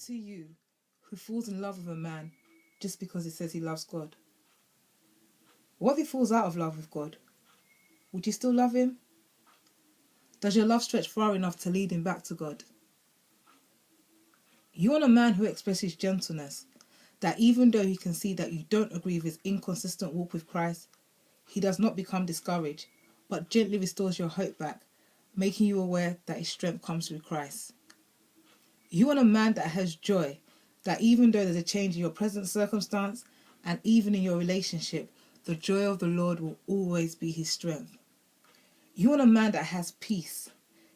to you who falls in love with a man just because he says he loves God? What if he falls out of love with God? Would you still love him? Does your love stretch far enough to lead him back to God? You want a man who expresses gentleness, that even though he can see that you don't agree with his inconsistent walk with Christ, he does not become discouraged, but gently restores your hope back, making you aware that his strength comes through Christ. You want a man that has joy, that even though there's a change in your present circumstance and even in your relationship, the joy of the Lord will always be his strength. You want a man that has peace,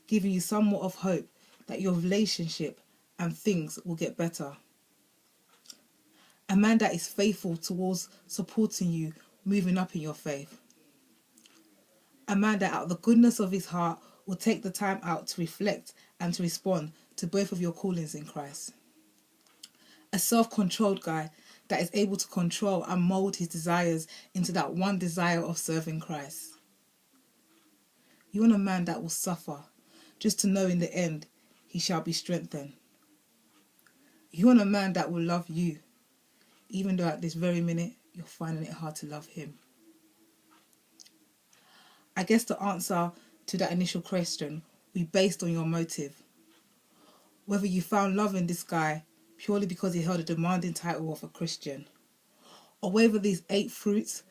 giving you somewhat of hope that your relationship and things will get better. A man that is faithful towards supporting you, moving up in your faith. A man that out of the goodness of his heart will take the time out to reflect and to respond to both of your callings in Christ. A self-controlled guy that is able to control and mold his desires into that one desire of serving Christ. You want a man that will suffer, just to know in the end he shall be strengthened. You want a man that will love you, even though at this very minute you're finding it hard to love him. I guess the answer to that initial question will be based on your motive. Whether you found love in this guy purely because he held a demanding title of a Christian, or whether these 8 fruits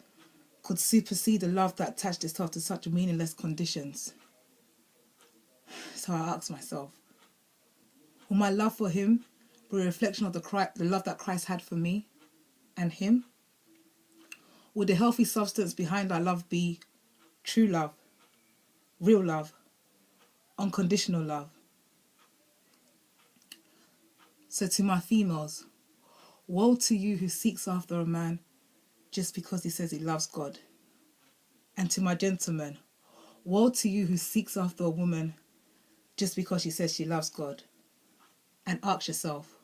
could supersede the love that attached itself to such meaningless conditions. So I asked myself, will my love for him be a reflection of the love that Christ had for me and him? Would the healthy substance behind our love be true love, real love, unconditional love? So to my females, woe to you who seeks after a man just because he says he loves God. And to my gentlemen, woe to you who seeks after a woman just because she says she loves God. And ask yourself,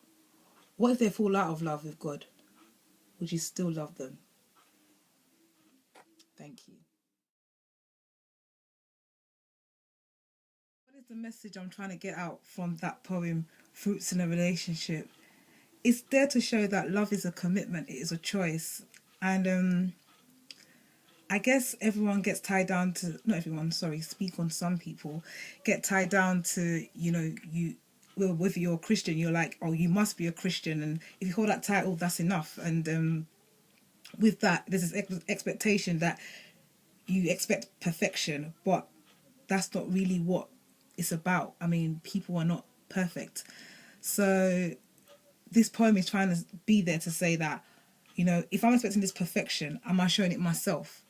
what if they fall out of love with God? Would you still love them? Thank you. What is the message I'm trying to get out from that poem, Fruits in a Relationship? It's there to show that love is a commitment, it is a choice. And I guess everyone gets tied down to, not everyone, sorry, speak on some people, get tied down to, whether you're a Christian, you're like, oh, you must be a Christian. And if you hold that title, that's enough. And with that, there's this expectation that you expect perfection, but that's not really what it's about. I mean, people are not perfect. So this poem is trying to be there to say that, if I'm expecting this perfection, am I showing it myself?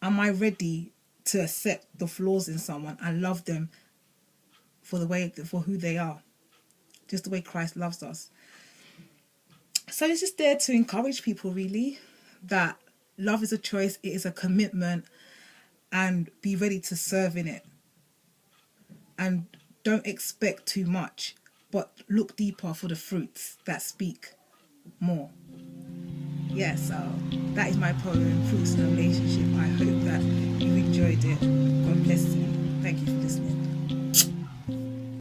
Am I ready to accept the flaws in someone and love them for who they are? Just the way Christ loves us. So it's just there to encourage people, really, that love is a choice, it is a commitment, and be ready to serve in it. And don't expect too much, but look deeper for the fruits that speak more. Yeah, so that is my poem, Fruits in a Relationship. I hope that you enjoyed it. God bless you. Thank you.